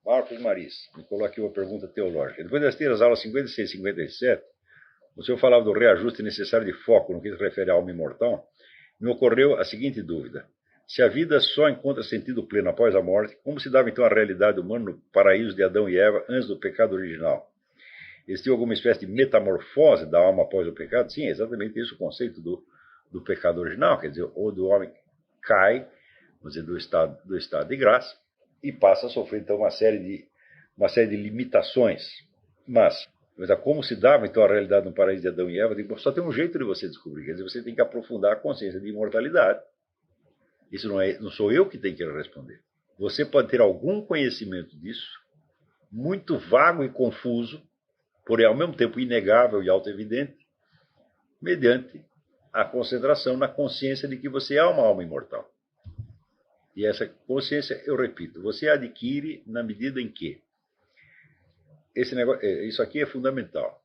Marcos Maris me colocou aqui uma pergunta teológica. Depois de assistir as aulas 56 e 57, o senhor falava do reajuste necessário de foco no que se refere à alma imortal. Me ocorreu a seguinte dúvida. Se a vida só encontra sentido pleno após a morte, como se dava então a realidade humana no paraíso de Adão e Eva antes do pecado original? Existiu alguma espécie de metamorfose da alma após o pecado? Sim, é exatamente isso o conceito do pecado original. Quer dizer, ou do homem cai, vamos dizer, do estado de graça e passa a sofrer então uma série de limitações. Mas como se dava então a realidade no paraíso de Adão e Eva? Só tem um jeito de você descobrir. Quer dizer, você tem que aprofundar a consciência de imortalidade. Isso não sou eu que tenho que responder. Você pode ter algum conhecimento disso, muito vago e confuso, porém ao mesmo tempo inegável e auto-evidente, mediante a concentração na consciência de que você é uma alma imortal. E essa consciência, eu repito, você adquire na medida em que isso aqui é fundamental.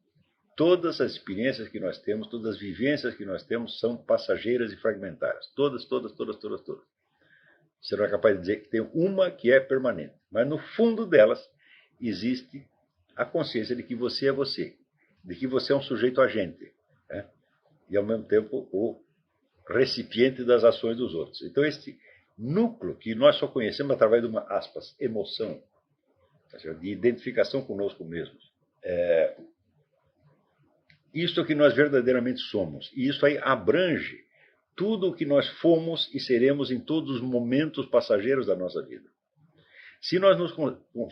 Todas as experiências que nós temos, todas as vivências que nós temos são passageiras e fragmentárias. Todas. Você não é capaz de dizer que tem uma que é permanente. Mas no fundo delas existe a consciência de que você é você. De que você é um sujeito agente. Né? E ao mesmo tempo o recipiente das ações dos outros. Então este núcleo que nós só conhecemos através de uma, aspas, emoção, de identificação conosco mesmos. Isto é o que nós verdadeiramente somos. E isso aí abrange tudo o que nós fomos e seremos em todos os momentos passageiros da nossa vida. Se nós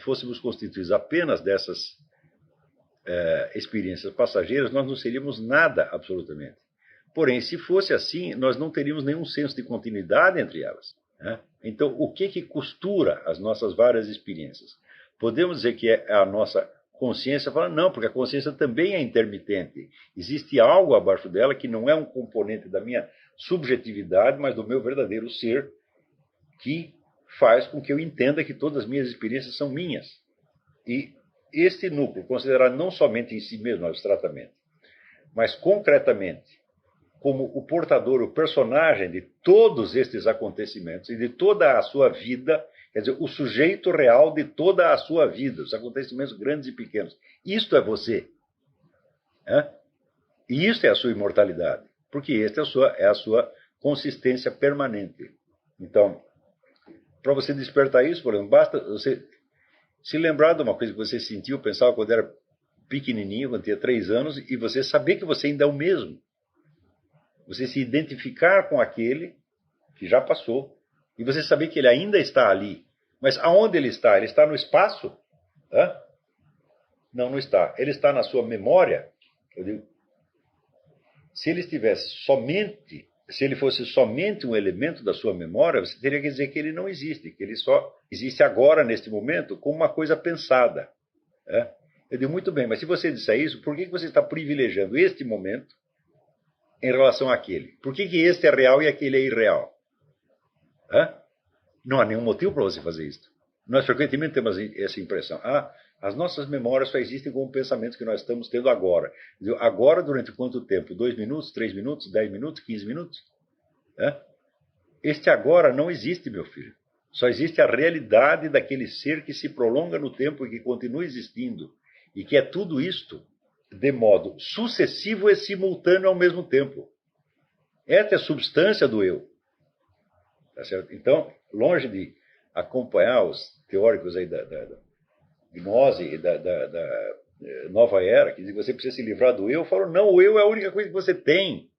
fôssemos constituídos apenas dessas experiências passageiras, nós não seríamos nada absolutamente. Porém, se fosse assim, nós não teríamos nenhum senso de continuidade entre elas. Né? Então, o que costura as nossas várias experiências? Podemos dizer que é a nossa consciência? Fala, não, porque a consciência também é intermitente. Existe algo abaixo dela que não é um componente da minha subjetividade, mas do meu verdadeiro ser, que faz com que eu entenda que todas as minhas experiências são minhas. E este núcleo, considerado não somente em si mesmo, abstratamente, mas concretamente, como o portador, o personagem de todos estes acontecimentos e de toda a sua vida, quer dizer, o sujeito real de toda a sua vida, os acontecimentos grandes e pequenos. Isto é você. E isto é a sua imortalidade, porque esta é a sua consistência permanente. Então, para você despertar isso, por exemplo, basta você se lembrar de uma coisa que você sentiu, pensava quando era pequenininho, quando tinha 3 anos, e você saber que você ainda é o mesmo. Você se identificar com aquele que já passou, e você saber que ele ainda está ali. Mas aonde ele está? Ele está no espaço? Não, não está. Ele está na sua memória. Eu digo, se ele fosse somente um elemento da sua memória, você teria que dizer que ele não existe, que ele só existe agora, neste momento, como uma coisa pensada. Eu digo, muito bem, mas se você disser isso, por que você está privilegiando este momento em relação àquele? Por que este é real e aquele é irreal? Não há nenhum motivo para você fazer isso. Nós frequentemente temos essa impressão. As nossas memórias só existem como pensamentos que nós estamos tendo agora. Agora, durante quanto tempo? 2 minutos, 3 minutos, 10 minutos, 15 minutos? Este agora não existe, meu filho. Só existe a realidade daquele ser que se prolonga no tempo e que continua existindo. E que é tudo isto de modo sucessivo e simultâneo ao mesmo tempo. Esta é a substância do eu. Tá certo? Então, longe de acompanhar os teóricos aí da gnose e da nova era, que dizem que você precisa se livrar do eu, falam, não, o eu é a única coisa que você tem.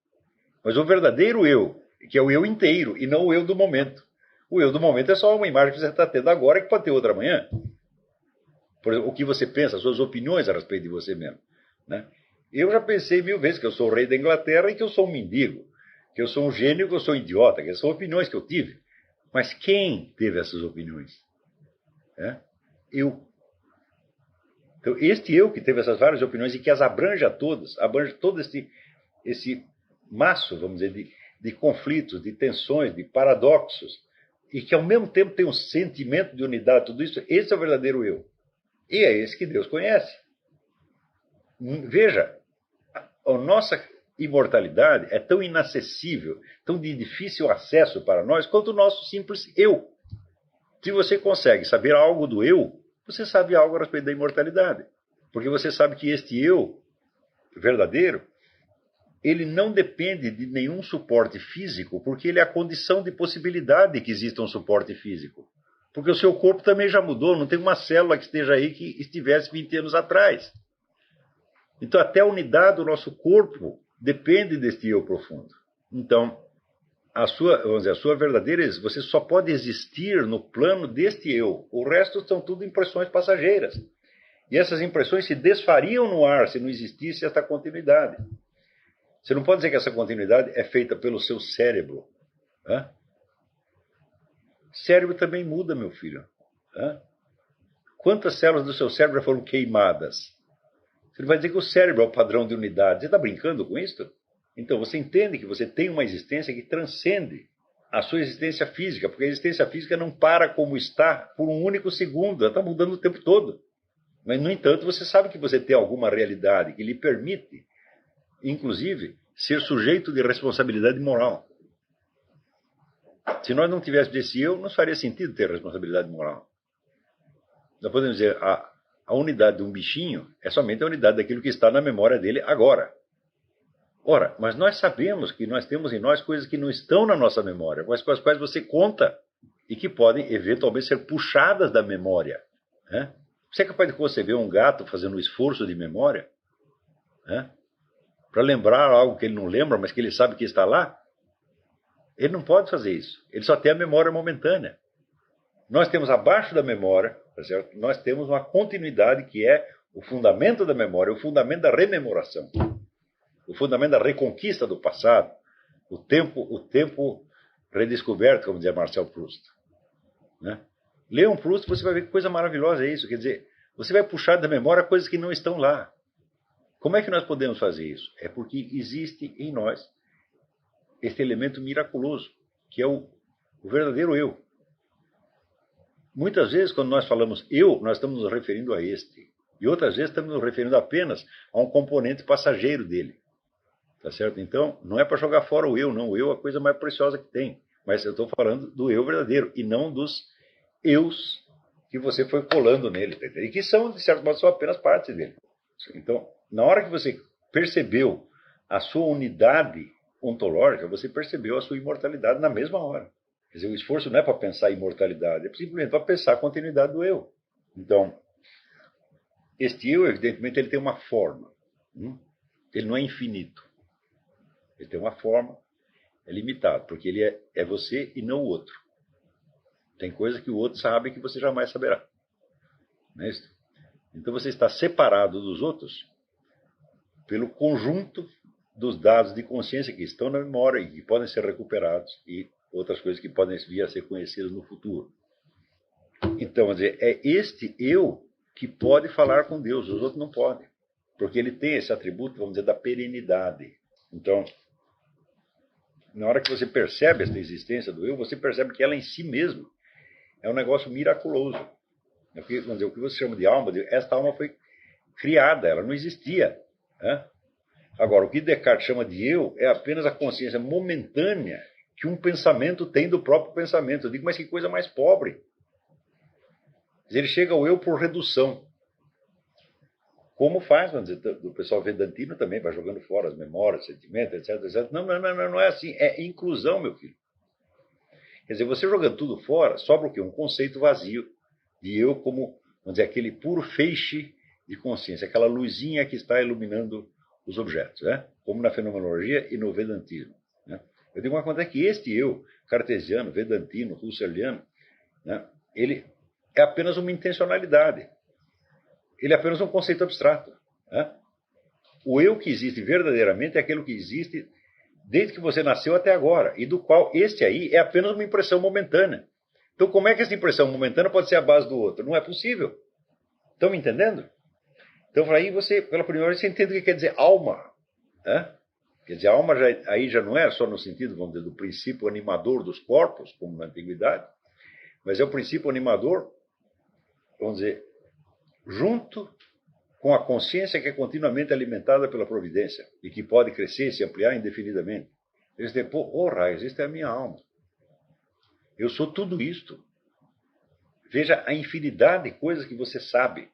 Mas o verdadeiro eu, que é o eu inteiro, e não o eu do momento. O eu do momento é só uma imagem que você está tendo agora, que pode ter outra amanhã. Por exemplo, o que você pensa, as suas opiniões a respeito de você mesmo. Né? Eu já pensei 1000 vezes que eu sou o rei da Inglaterra e que eu sou um mendigo, que eu sou um gênio e que eu sou um idiota, que são opiniões que eu tive. Mas quem teve essas opiniões? Eu. Então, este eu que teve essas várias opiniões e que as abrange a todas, abrange todo esse maço, vamos dizer, de conflitos, de tensões, de paradoxos, e que ao mesmo tempo tem um sentimento de unidade, tudo isso, esse é o verdadeiro eu. E é esse que Deus conhece. Veja, a nossa imortalidade é tão inacessível, tão de difícil acesso para nós, quanto o nosso simples eu. Se você consegue saber algo do eu, você sabe algo a respeito da imortalidade. Porque você sabe que este eu verdadeiro, ele não depende de nenhum suporte físico, porque ele é a condição de possibilidade que exista um suporte físico. Porque o seu corpo também já mudou, não tem uma célula que esteja aí que estivesse 20 anos atrás. Então, até a unidade do nosso corpo depende deste eu profundo. Então, a sua verdadeira, você só pode existir no plano deste eu. O resto são tudo impressões passageiras. E essas impressões se desfariam no ar se não existisse esta continuidade. Você não pode dizer que essa continuidade é feita pelo seu cérebro. Hã? Cérebro também muda, meu filho. Hã? Quantas células do seu cérebro foram queimadas? Você não vai dizer que o cérebro é o padrão de unidade. Você está brincando com isso? Então, você entende que você tem uma existência que transcende a sua existência física, porque a existência física não para como está por um único segundo, ela está mudando o tempo todo. Mas, no entanto, você sabe que você tem alguma realidade que lhe permite, inclusive, ser sujeito de responsabilidade moral. Se nós não tivéssemos esse eu, não faria sentido ter responsabilidade moral. Nós podemos dizer, a unidade de um bichinho é somente a unidade daquilo que está na memória dele agora. Ora, mas nós sabemos que nós temos em nós coisas que não estão na nossa memória, mas com as quais você conta e que podem, eventualmente, ser puxadas da memória. Né? Você é capaz de conceber um gato fazendo um esforço de memória? Né? Para lembrar algo que ele não lembra, mas que ele sabe que está lá? Ele não pode fazer isso. Ele só tem a memória momentânea. Nós temos abaixo da memória, tá certo? Nós temos uma continuidade que é o fundamento da memória, o fundamento da rememoração, o fundamento da reconquista do passado, o tempo redescoberto, como dizia Marcel Proust. Né? Leia um Proust, você vai ver que coisa maravilhosa é isso. Quer dizer, você vai puxar da memória coisas que não estão lá. Como é que nós podemos fazer isso? É porque existe em nós este elemento miraculoso, que é o verdadeiro eu. Muitas vezes, quando nós falamos eu, nós estamos nos referindo a este. E outras vezes estamos nos referindo apenas a um componente passageiro dele. Tá certo? Então, não é para jogar fora o eu, não. O eu é a coisa mais preciosa que tem. Mas eu estou falando do eu verdadeiro, e não dos eus que você foi colando nele. E que são, de certo modo, são apenas partes dele. Então, na hora que você percebeu a sua unidade ontológica, você percebeu a sua imortalidade na mesma hora. Quer dizer, o esforço não é para pensar imortalidade, é simplesmente para pensar a continuidade do eu. Então, este eu, evidentemente, ele tem uma forma. Ele não é infinito. Ele tem uma forma, é limitado, porque ele é você e não o outro. Tem coisa que o outro sabe que você jamais saberá. Não é isso? Então você está separado dos outros pelo conjunto dos dados de consciência que estão na memória e que podem ser recuperados e outras coisas que podem vir a ser conhecidas no futuro. Então, quer dizer, é este eu que pode falar com Deus, os outros não podem, porque ele tem esse atributo, vamos dizer, da perenidade. Então, na hora que você percebe essa existência do eu, você percebe que ela em si mesma é um negócio miraculoso. Vamos dizer, o que você chama de alma, esta alma foi criada, ela não existia. Né? Agora, o que Descartes chama de eu é apenas a consciência momentânea que um pensamento tem do próprio pensamento. Eu digo, mas que coisa mais pobre. Ele chega ao eu por redução. Como faz, vamos dizer, o pessoal vedantino também, vai jogando fora as memórias, sentimentos, etc, etc. Não é assim. É inclusão, meu filho. Quer dizer, você jogando tudo fora, sobra o quê? Um conceito vazio de eu como, vamos dizer, aquele puro feixe de consciência, aquela luzinha que está iluminando os objetos, né? Como na fenomenologia e no vedantismo. Né? Eu digo uma coisa, é que este eu, cartesiano, vedantino, husserliano, né, ele é apenas uma intencionalidade. Ele é apenas um conceito abstrato. Né? O eu que existe verdadeiramente é aquilo que existe desde que você nasceu até agora, e do qual este aí é apenas uma impressão momentânea. Então, como é que essa impressão momentânea pode ser a base do outro? Não é possível. Estão me entendendo? Então, aí você, pela primeira vez, você entende o que quer dizer alma. Né? Quer dizer, a alma aí já não é só no sentido, vamos dizer, do princípio animador dos corpos, como na antiguidade, mas é o princípio animador, vamos dizer, junto com a consciência que é continuamente alimentada pela providência e que pode crescer e se ampliar indefinidamente. Eles dizem, raios, esta é a minha alma. Eu sou tudo isto. Veja a infinidade de coisas que você sabe.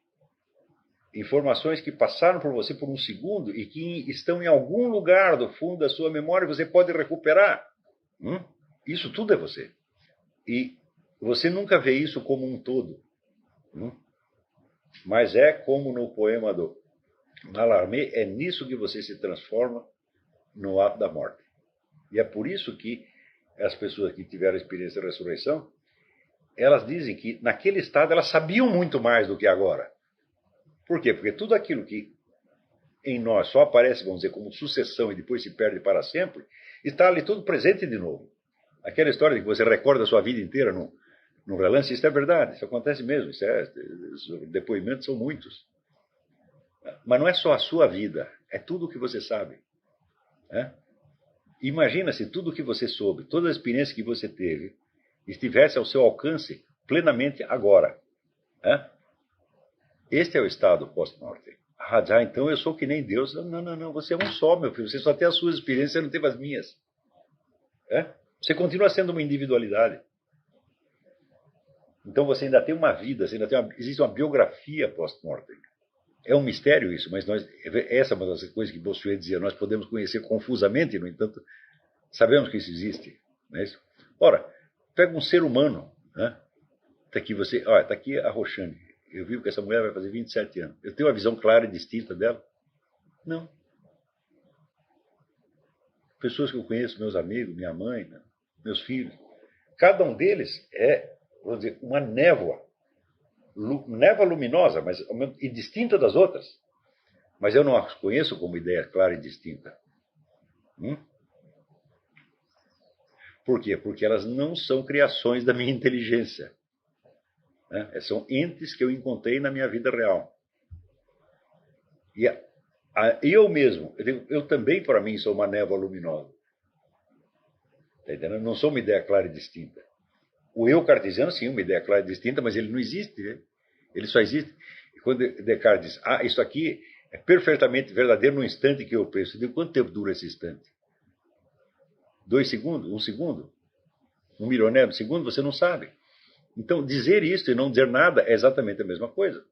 Informações que passaram por você por um segundo e que estão em algum lugar do fundo da sua memória e você pode recuperar. Isso tudo é você. E você nunca vê isso como um todo. Mas é como no poema do Mallarmé, é nisso que você se transforma no ato da morte. E é por isso que as pessoas que tiveram a experiência da ressurreição, elas dizem que naquele estado elas sabiam muito mais do que agora. Por quê? Porque tudo aquilo que em nós só aparece, vamos dizer, como sucessão e depois se perde para sempre, está ali tudo presente de novo. Aquela história de que você recorda a sua vida inteira no relance, isso é verdade, isso acontece mesmo, os depoimentos são muitos. Mas não é só a sua vida, é tudo o que você sabe. Imagina se tudo o que você soube, toda a experiência que você teve, estivesse ao seu alcance plenamente agora. Este é o estado pós-morte. Então eu sou que nem Deus. Não, você é um só, meu filho. Você só tem as suas experiências, você não tem as minhas. Você continua sendo uma individualidade. Então você ainda tem uma vida, existe uma biografia pós-mortem. É um mistério isso, mas essa é uma das coisas que Bossuet dizia, nós podemos conhecer confusamente, no entanto, sabemos que isso existe. Não é isso? Ora, pega um ser humano, está aqui a Roxane. Eu vi que essa mulher vai fazer 27 anos. Eu tenho uma visão clara e distinta dela? Não. Pessoas que eu conheço, meus amigos, minha mãe, meus filhos, cada um deles é, vamos dizer, uma névoa luminosa, mas e distinta das outras. Mas eu não as conheço como ideia clara e distinta. Por quê? Porque elas não são criações da minha inteligência. São entes que eu encontrei na minha vida real. E eu mesmo, eu também, para mim, sou uma névoa luminosa. Tá entendendo? Não sou uma ideia clara e distinta. O eu cartesiano, sim, uma ideia clara e distinta, mas ele não existe. Ele só existe. E quando Descartes diz, isso aqui é perfeitamente verdadeiro no instante que eu penso. De quanto tempo dura esse instante? 2 segundos? 1 segundo? 1 milionésimo de segundo? Você não sabe. Então, dizer isso e não dizer nada é exatamente a mesma coisa.